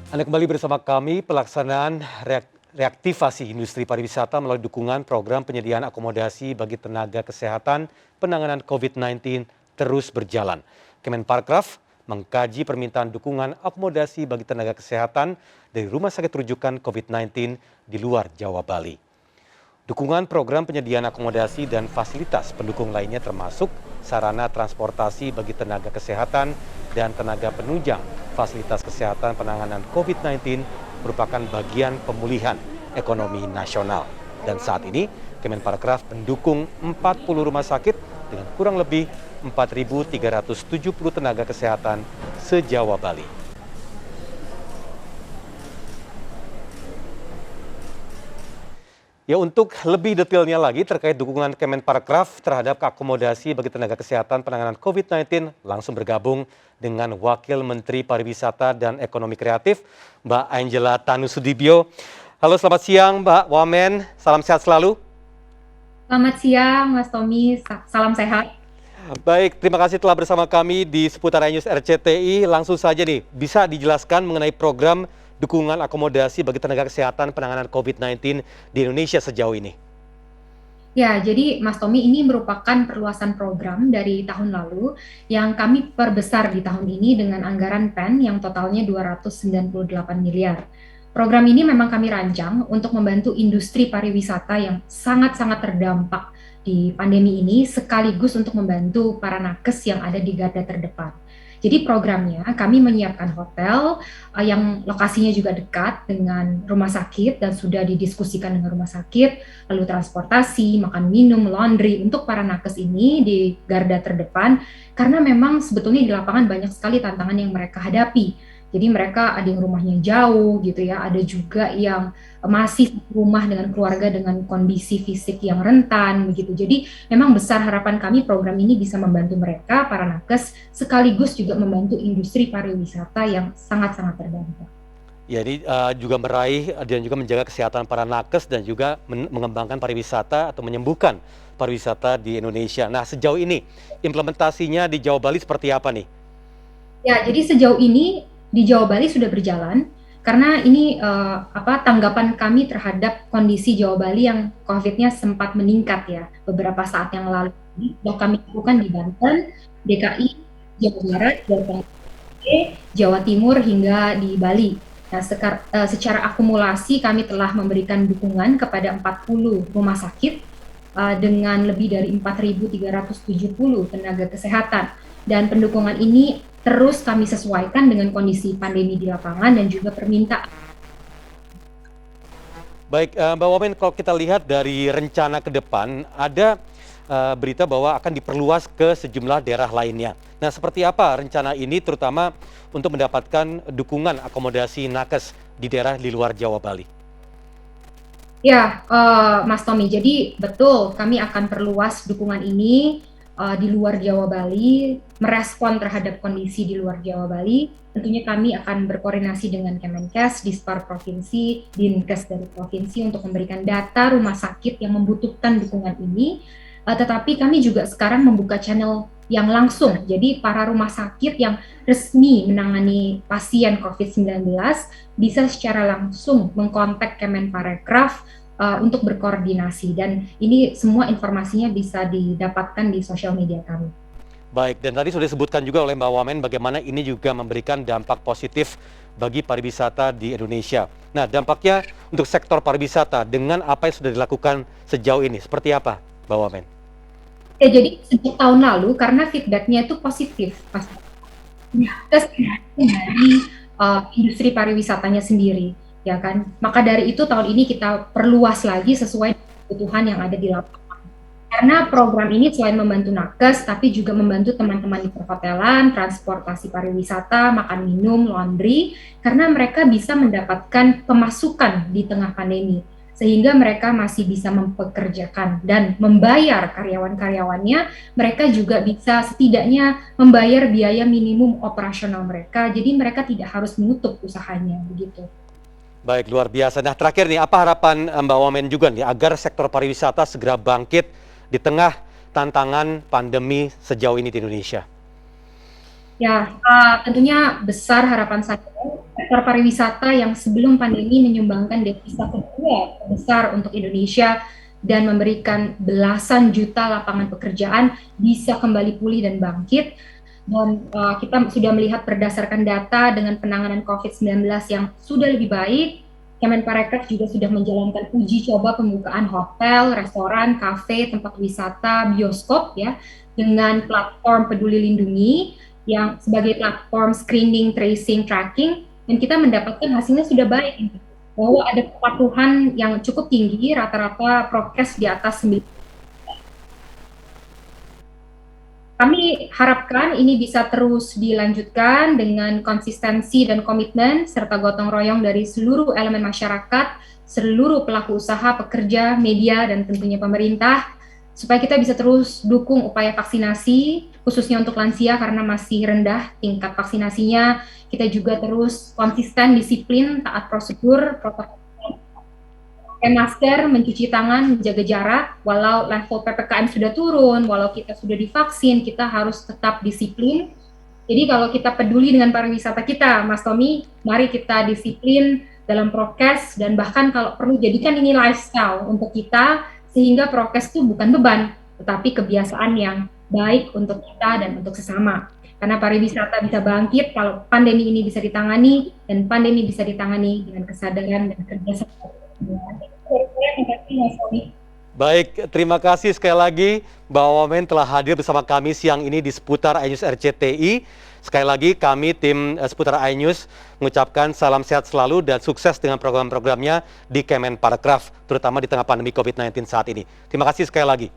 Anda kembali bersama kami, pelaksanaan reaktivasi industri pariwisata melalui dukungan program penyediaan akomodasi bagi tenaga kesehatan penanganan COVID-19 terus berjalan. Kemenparekraf mengkaji permintaan dukungan akomodasi bagi tenaga kesehatan dari rumah sakit rujukan COVID-19 di luar Jawa Bali. Dukungan program penyediaan akomodasi dan fasilitas pendukung lainnya termasuk sarana transportasi bagi tenaga kesehatan dan tenaga penunjang fasilitas kesehatan penanganan COVID-19 merupakan bagian pemulihan ekonomi nasional. Dan saat ini, Kemenparekraf mendukung 40 rumah sakit dengan kurang lebih 4.370 tenaga kesehatan se-Jawa Bali. Ya, untuk lebih detailnya lagi terkait dukungan Kemenparekraf terhadap akomodasi bagi tenaga kesehatan penanganan COVID-19, langsung bergabung dengan Wakil Menteri Pariwisata dan Ekonomi Kreatif, Mbak Angela Tanusudibyo. Halo, selamat siang Mbak Wamen, salam sehat selalu. Selamat siang, Mas Tommy. Salam sehat. Baik, terima kasih telah bersama kami di seputar News RCTI. Langsung saja nih, bisa dijelaskan mengenai program dukungan akomodasi bagi tenaga kesehatan penanganan COVID-19 di Indonesia sejauh ini? Ya, jadi Mas Tommy ini merupakan perluasan program dari tahun lalu yang kami perbesar di tahun ini dengan anggaran PEN yang totalnya 298 miliar. Program ini memang kami rancang untuk membantu industri pariwisata yang sangat-sangat terdampak di pandemi ini sekaligus untuk membantu para nakes yang ada di garda terdepan. Jadi programnya kami menyiapkan hotel yang lokasinya juga dekat dengan rumah sakit dan sudah didiskusikan dengan rumah sakit, lalu transportasi, makan minum, laundry untuk para nakes ini di garda terdepan karena memang sebetulnya di lapangan banyak sekali tantangan yang mereka hadapi. Jadi mereka ada yang rumahnya jauh gitu ya, ada juga yang masih rumah dengan keluarga dengan kondisi fisik yang rentan begitu. Jadi memang besar harapan kami program ini bisa membantu mereka para nakes sekaligus juga membantu industri pariwisata yang sangat-sangat terdampak. Ya, ini juga meraih dan juga menjaga kesehatan para nakes dan juga mengembangkan pariwisata atau menyembuhkan pariwisata di Indonesia. Nah, sejauh ini implementasinya di Jawa Bali seperti apa nih? Ya, jadi sejauh ini di Jawa Bali sudah berjalan karena ini tanggapan kami terhadap kondisi Jawa Bali yang COVID-nya sempat meningkat ya beberapa saat yang lalu. Sudah kami lakukan di Banten, DKI, Jawa Barat, Jawa Tengah, Jawa Timur hingga di Bali. Nah, secara akumulasi kami telah memberikan dukungan kepada 40 rumah sakit dengan lebih dari 4.370 tenaga kesehatan. Dan pendukungan ini terus kami sesuaikan dengan kondisi pandemi di lapangan dan juga permintaan. Baik, Mbak Wamen, kalau kita lihat dari rencana ke depan, ada berita bahwa akan diperluas ke sejumlah daerah lainnya. Nah, seperti apa rencana ini terutama untuk mendapatkan dukungan akomodasi nakes di daerah di luar Jawa Bali? Ya, Mas Tommy, jadi betul kami akan perluas dukungan ini di luar Jawa Bali, merespon terhadap kondisi di luar Jawa Bali. Tentunya kami akan berkoordinasi dengan Kemenkes, Dispar Provinsi, Dinkes dari Provinsi untuk memberikan data rumah sakit yang membutuhkan dukungan ini. Tetapi kami juga sekarang membuka channel yang langsung, jadi para rumah sakit yang resmi menangani pasien COVID-19 bisa secara langsung mengkontak Kemenparekraf untuk berkoordinasi dan ini semua informasinya bisa didapatkan di sosial media kami. Baik, dan tadi sudah disebutkan juga oleh Mbak Wamen bagaimana ini juga memberikan dampak positif bagi pariwisata di Indonesia. Nah, dampaknya untuk sektor pariwisata dengan apa yang sudah dilakukan sejauh ini, seperti apa, Mbak Wamen? Ya, jadi sejak tahun lalu karena feedbacknya itu positif, Mas. Dari industri pariwisatanya sendiri, ya kan. Maka dari itu tahun ini kita perluas lagi sesuai kebutuhan yang ada di lapangan. Karena program ini selain membantu nakes, tapi juga membantu teman-teman di perhotelan, transportasi pariwisata, makan minum, laundry, karena mereka bisa mendapatkan pemasukan di tengah pandemi, sehingga mereka masih bisa mempekerjakan dan membayar karyawan-karyawannya, mereka juga bisa setidaknya membayar biaya minimum operasional mereka, jadi mereka tidak harus menutup usahanya, begitu. Baik, luar biasa. Nah, terakhir nih, apa harapan Mbak Wamen juga nih agar sektor pariwisata segera bangkit di tengah tantangan pandemi sejauh ini di Indonesia? Ya, tentunya besar harapan saya sektor pariwisata yang sebelum pandemi menyumbangkan devisa kedua terbesar untuk Indonesia dan memberikan belasan juta lapangan pekerjaan bisa kembali pulih dan bangkit. Dan kita sudah melihat berdasarkan data dengan penanganan COVID-19 yang sudah lebih baik, Kemenparekraf juga sudah menjalankan uji coba pembukaan hotel, restoran, kafe, tempat wisata, bioskop ya, dengan platform Peduli Lindungi yang sebagai platform screening, tracing, tracking, dan kita mendapatkan hasilnya sudah baik, bahwa ada kepatuhan yang cukup tinggi, rata-rata prokes di atas 9. Kami harapkan ini bisa terus dilanjutkan dengan konsistensi dan komitmen serta gotong royong dari seluruh elemen masyarakat, seluruh pelaku usaha, pekerja, media, dan tentunya pemerintah, supaya kita bisa terus dukung upaya vaksinasi, khususnya untuk lansia karena masih rendah tingkat vaksinasinya. Kita juga terus konsisten, disiplin, taat prosedur, protokol, pakai masker, mencuci tangan, menjaga jarak, walau level PPKM sudah turun, walau kita sudah divaksin, kita harus tetap disiplin. Jadi kalau kita peduli dengan pariwisata kita, Mas Tommy, mari kita disiplin dalam prokes, dan bahkan kalau perlu jadikan ini lifestyle untuk kita, sehingga prokes itu bukan beban, tetapi kebiasaan yang baik untuk kita dan untuk sesama. Karena pariwisata bisa bangkit kalau pandemi ini bisa ditangani, dan pandemi bisa ditangani dengan kesadaran dan kerjasama. Baik, terima kasih sekali lagi Mbak Wamen telah hadir bersama kami siang ini di seputar iNews RCTI. Sekali lagi kami tim seputar iNews mengucapkan salam sehat selalu dan sukses dengan program-programnya di Kemenparekraf, terutama di tengah pandemi COVID-19 saat ini. Terima kasih sekali lagi.